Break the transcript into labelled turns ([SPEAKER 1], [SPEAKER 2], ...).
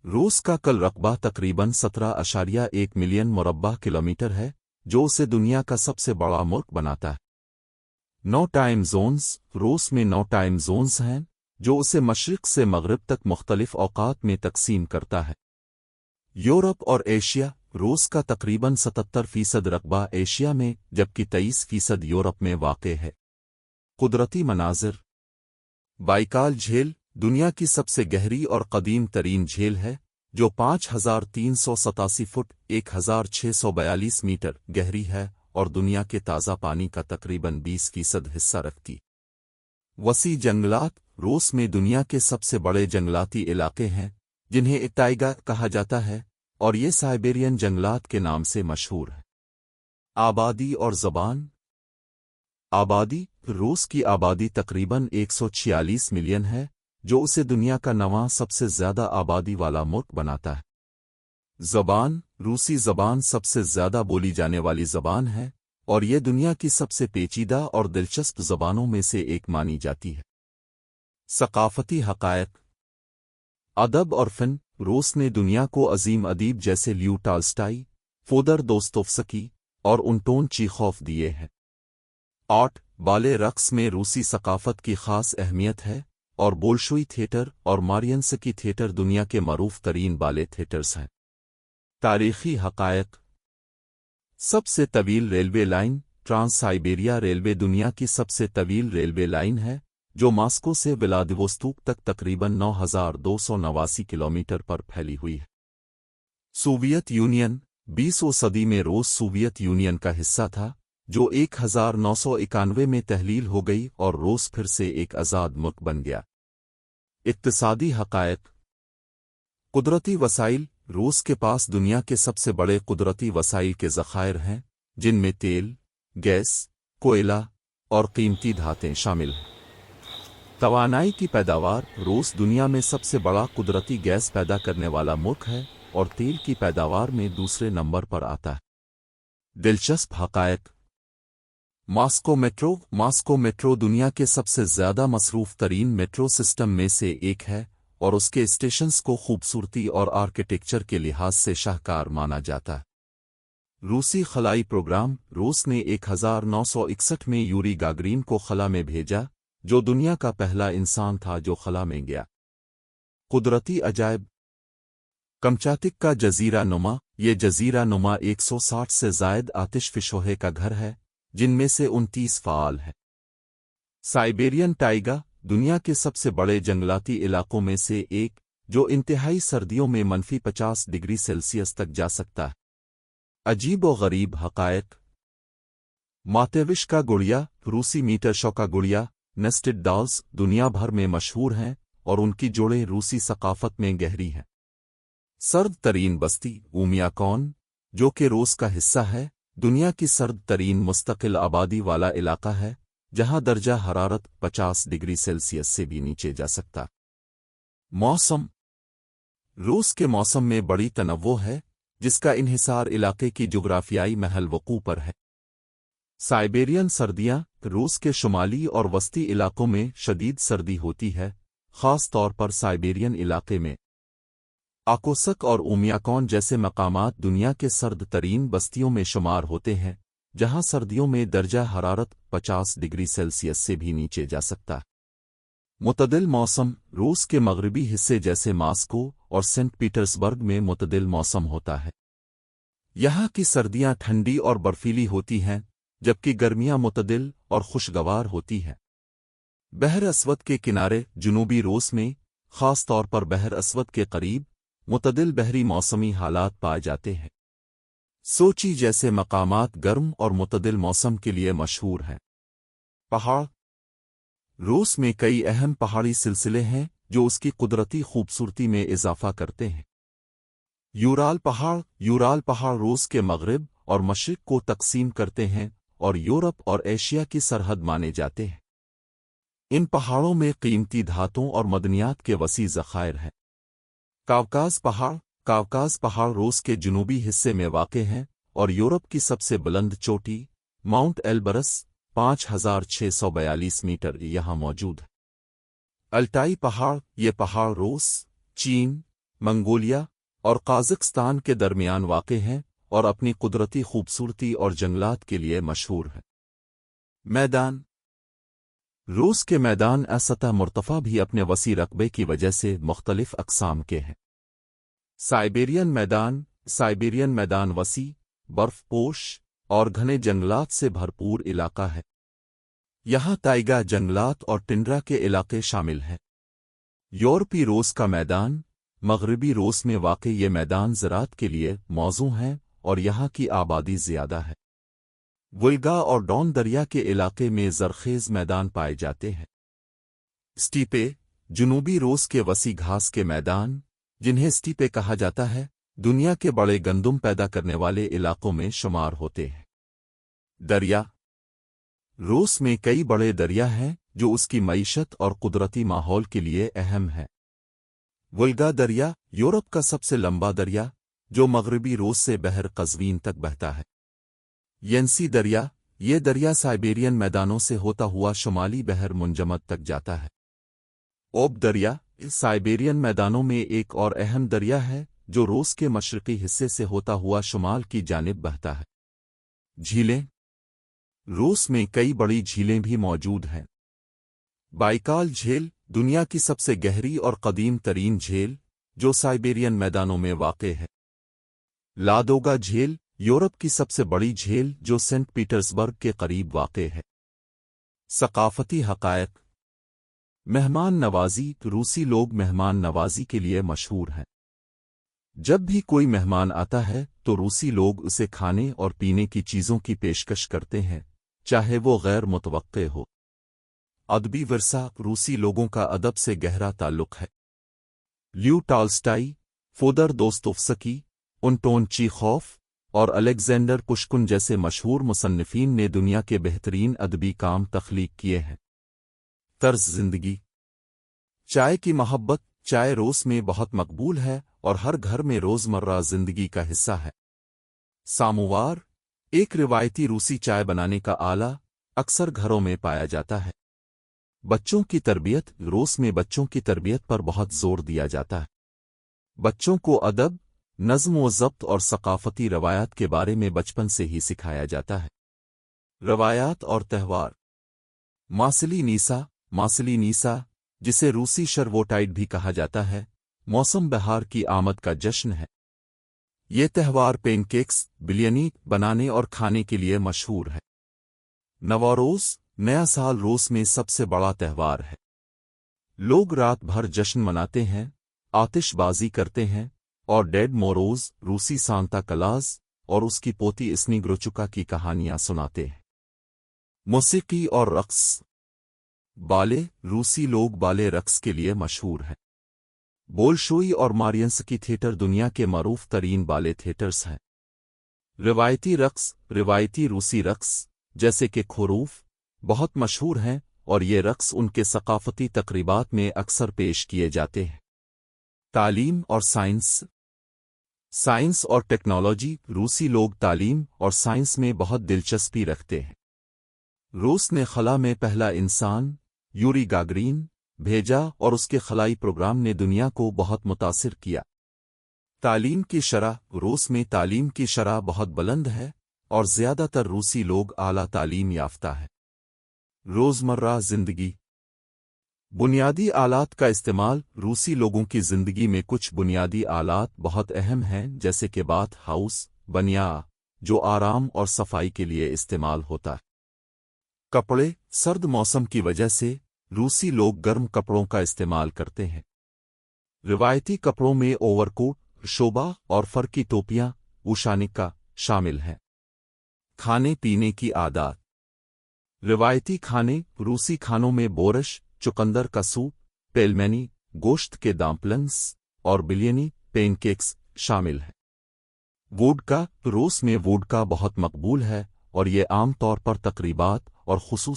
[SPEAKER 1] रूस का कुल रकबा तकरीबन 17.1 मिलियन मुरब्बा किलोमीटर है, जो उसे दुनिया का सबसे बड़ा मुल्क बनाता है। 9 टाइम जोन्स। रूस में 9 टाइम जोन्स हैं, जो उसे मशरिक से मगरिब तक मुख्तलिफ औकात में तकसीम करता है। यूरोप और एशिया। रूस का तकरीबन 77% रकबा एशिया में जबकि 23% यूरोप में वाक़ है। कुदरती मनाजिर। बाइकाल झील दुनिया की सबसे गहरी और कदीम तरीन झील है, जो 5387 फुट 1642 मीटर गहरी है और दुनिया के ताज़ा पानी का तकरीबन 20% हिस्सा रखती। वसी जंगलात। रूस में दुनिया के सबसे बड़े जंगलाती इलाके हैं, जिन्हें टाइगा कहा जाता है, और ये साइबेरियन जंगलात के नाम से मशहूर है। आबादी और ज़बान। आबादी। रूस की आबादी तकरीबन 146 मिलियन है, जो उसे दुनिया का 9वां सबसे ज़्यादा आबादी वाला मुल्क बनाता है। ज़बान। रूसी ज़बान सबसे ज़्यादा बोली जाने वाली ज़बान है और ये दुनिया की सबसे पेचीदा और दिलचस्प ज़बानों में से एक मानी जाती है। सकाफ़ती हक़ायक़। अदब और फ़न। रूस ने दुनिया को अजीम अदीब जैसे ल्यू टॉल्स्टॉय, फोदर दोस्तोव्स्की और उंटोन चीखोव दिए हैं। आर्ट। बाले रक़्स में रूसी सकाफ़त की ख़ास अहमियत है और बोल्शोई थिएटर और मारियंस्की थिएटर दुनिया के मरूफ तरीन बाले थिएटर्स हैं। तारीख़ी हक़ायक़। सबसे तवील railway line. Trans Siberia railway दुनिया की सबसे तवील रेलवे लाइन है, जो मॉस्को से व्लादिवोस्तोक तक तकरीबन 9289 किलोमीटर पर फैली हुई है। Soviet union. 20वीं सदी में रूस सोवियत यूनियन का हिस्सा था, जो 1991 में तहलील हो गई और रूस फिर से एक आज़ाद मुल्क बन गया। इक्तिसादी हक़ायक़। कुदरती वसाइल। रूस के पास दुनिया के सबसे बड़े कुदरती वसाइल के ज़खायर हैं, जिनमें तेल, गैस, कोयला और कीमती धातें शामिल हैं। तवानाई की पैदावार। रूस दुनिया में सबसे बड़ा कुदरती गैस पैदा करने वाला मुल्क है और तेल की पैदावार में दूसरे नंबर पर आता है। दिलचस्प हक़ायक़। Moscow metro. मॉस्को मेट्रो दुनिया के सबसे ज़्यादा मसरूफ़ तरीन मेट्रो सिस्टम में से एक है और उसके स्टेशंस को खूबसूरती और आर्किटेक्चर के लिहाज से शाहकार माना जाता है। रूसी खलाई प्रोग्राम। रूस ने 1961 में यूरी गागरिन को खला में भेजा, जो दुनिया का पहला इंसान था जो खला में गया। कुदरती अजायब। कमचातिक का जज़ीरा नुमा। ये जज़ीरा नुमा 160 से ज़ायद आतिशफ़िशोहे का घर है, जिनमें से 29 फ़ाल है। Siberian Tyga. दुनिया के सबसे बड़े जंगलाती इलाकों में से एक, जो इंतहाई सर्दियों में -50 डिग्री सेल्सियस तक जा सकता है। अजीब व गरीब हक़ायक़। मातेविश का गुड़िया। रूसी मीटरशॉ का गुड़िया नेस्टेड डॉल्स दुनिया भर में मशहूर हैं और उनकी जोड़ें रूसी सकाफ़त में गहरी हैं। सर्द तरीन बस्ती। ऊमियाकॉन, जो कि रूस का हिस्सा है, दुनिया की सर्द तरीन मुस्तकिल आबादी वाला इलाका है, जहां दर्जा हरारत 50 डिग्री सेल्सियस से भी नीचे जा सकता। मौसम। रूस के मौसम में बड़ी तनव्वुह है, जिसका इन्हिसार इलाके की जुग्राफियाई महल वक़ू पर है। साइबेरियन सर्दियां। रूस के शुमाली और वस्ती इलाकों में शदीद सर्दी होती है, ख़ास तौर पर साइबेरियन इलाके में। आकोसक और ऊमियाकॉन जैसे मकामात दुनिया के सर्द तरीन बस्तियों में शुमार होते हैं, जहां सर्दियों में दर्जा हरारत 50 डिग्री सेल्सियस से भी नीचे जा सकता है। मुतदिल मौसम। रूस के मगरबी हिस्से जैसे मॉस्को और सेंट पीटर्सबर्ग में मुतदिल मौसम होता है। यहाँ की सर्दियाँ ठंडी और बर्फीली होती हैं, जबकि गर्मियाँ मुतदिल और खुशगवार होती हैं। बहर अस्वद के किनारे जुनूबी रूस में, ख़ास तौर पर बहर अस्वद के करीब, मुतदिल बहरी मौसमी हालात पाए जाते हैं। सोची जैसे मकामात गर्म और मुतदिल मौसम के लिए मशहूर हैं। पहाड़। रूस में कई अहम पहाड़ी सिलसिले हैं जो उसकी कुदरती खूबसूरती में इजाफा करते हैं। यूराल पहाड़। यूराल पहाड़ रूस के मगरिब और मशरिक को तकसीम करते हैं और यूरोप और एशिया की सरहद माने जाते हैं। इन पहाड़ों में कीमती धातों और मदनियात के वसी ज़खायर हैं। कावकाज़ पहाड़। कावकाज़ पहाड़ रूस के जुनूबी हिस्से में वाक़ हैं और यूरोप की सबसे बुलंद चोटी माउंट एल्बरस 5642 मीटर यहाँ मौजूद है। अल्टाई पहाड़। ये पहाड़ रूस, चीन, منگولیا اور قازقستان کے درمیان واقع ہیں اور اپنی قدرتی خوبصورتی اور جنگلات کے لیے مشہور ہے۔ میدان روس کے میدان سطح مرتفع بھی اپنے وسیع رقبے کی وجہ سے مختلف اقسام کے ہیں۔ سائبیرین میدان وسیع، برف پوش اور گھنے جنگلات سے بھرپور علاقہ ہے۔ یہاں تائیگا جنگلات اور ٹنڈرا کے علاقے شامل ہیں۔ یورپی روس کا میدان مغربی روس میں واقع یہ میدان زراعت کے لیے موزوں ہیں اور یہاں کی آبادی زیادہ ہے۔ وولگا اور ڈون دریا کے علاقے میں زرخیز میدان پائے جاتے ہیں۔ اسٹیپے جنوبی روس کے وسیع گھاس کے میدان، جنہیں اسٹیپے کہا جاتا ہے، دنیا کے بڑے گندم پیدا کرنے والے علاقوں میں شمار ہوتے ہیں۔ دریا روس میں کئی بڑے دریا ہیں جو اس کی معیشت اور قدرتی ماحول کے لیے اہم ہے۔ وولگا دریا یورپ کا سب سے لمبا دریا جو مغربی روس سے بحر قزوین تک بہتا ہے۔ ینسی دریا یہ دریا سائبیرین میدانوں سے ہوتا ہوا شمالی بحر منجمد تک جاتا ہے۔ اوب دریا سائبیرین میدانوں میں ایک اور اہم دریا ہے جو روس کے مشرقی حصے سے ہوتا ہوا شمال کی جانب بہتا ہے۔ جھیلیں روس میں کئی بڑی جھیلیں بھی موجود ہیں۔ بائیکال جھیل دنیا کی سب سے گہری اور قدیم ترین جھیل جو سائبیرین میدانوں میں واقع ہے۔ لادوگا جھیل یورپ کی سب سے بڑی جھیل جو سینٹ پیٹرزبرگ کے قریب واقع ہے۔ ثقافتی حقائق مہمان نوازی روسی لوگ مہمان نوازی کے لیے مشہور ہیں۔ جب بھی کوئی مہمان آتا ہے تو روسی لوگ اسے کھانے اور پینے کی چیزوں کی پیشکش کرتے ہیں، چاہے وہ غیر متوقع ہو۔ ادبی ورثہ روسی لوگوں کا ادب سے گہرا تعلق ہے۔ لیو ٹالسٹائی، فودر دوستوفسکی، انٹون چیخوف اور الیگزینڈر پشکن جیسے مشہور مصنفین نے دنیا کے بہترین ادبی کام تخلیق کیے ہیں۔ طرز زندگی چائے کی محبت چائے روس میں بہت مقبول ہے اور ہر گھر میں روزمرہ زندگی کا حصہ ہے۔ ساموار ایک روایتی روسی چائے بنانے کا آلہ اکثر گھروں میں پایا جاتا ہے۔ بچوں کی تربیت روس میں بچوں کی تربیت پر بہت زور دیا جاتا ہے۔ بچوں کو ادب، نظم و ضبط اور ثقافتی روایات کے بارے میں بچپن سے ہی سکھایا جاتا ہے۔ روایات اور تہوار ماسلی نیسا جسے روسی شرووٹائڈ بھی کہا جاتا ہے، موسم بہار کی آمد کا جشن ہے۔ یہ تہوار پینکیکس، بلیانی بنانے اور کھانے کے لیے مشہور ہے۔ نوروز نیا سال روس میں سب سے بڑا تہوار ہے۔ لوگ رات بھر جشن مناتے ہیں، آتش بازی کرتے ہیں اور ڈیڈ موروز روسی سانتا کلاز اور اس کی پوتی اسنیگروچکا کی کہانیاں سناتے ہیں۔ موسیقی اور رقص بالے روسی لوگ بالے رقص کے لیے مشہور ہیں۔ بولشوئی اور مارینسکی تھیٹر دنیا کے معروف ترین بالے تھیٹرز ہیں۔ روایتی روسی رقص جیسے کہ کھوروف بہت مشہور ہیں اور یہ رقص ان کے ثقافتی تقریبات میں اکثر پیش کیے جاتے ہیں۔ تعلیم اور سائنس اور ٹیکنالوجی روسی لوگ تعلیم اور سائنس میں بہت دلچسپی رکھتے ہیں۔ روس نے خلا میں پہلا انسان یوری گاگرین بھیجا اور اس کے خلائی پروگرام نے دنیا کو بہت متاثر کیا۔ تعلیم کی شرح روس میں تعلیم کی شرح بہت بلند ہے اور زیادہ تر روسی لوگ اعلیٰ تعلیم یافتہ ہیں۔ روزمرہ زندگی بنیادی آلات کا استعمال روسی لوگوں کی زندگی میں کچھ بنیادی آلات بہت اہم ہیں جیسے کہ باتھ ہاؤس بنیا جو آرام اور صفائی کے لیے استعمال ہوتا ہے۔ کپڑے سرد موسم کی وجہ سے روسی لوگ گرم کپڑوں کا استعمال کرتے ہیں۔ روایتی کپڑوں میں اوور کوٹ، شوبا اور فر کی ٹوپیاں اوشانکا شامل ہیں۔ کھانے پینے کی عادات روایتی کھانے روسی کھانوں میں بورش چقندر کا سوپ، پیلمینی گوشت کے دامپلنگس اور بلیانی پینکیکس شامل ہیں۔ ووڈکا روس میں ووڈکا بہت مقبول ہے اور یہ عام طور پر تقریبات اور خصوصی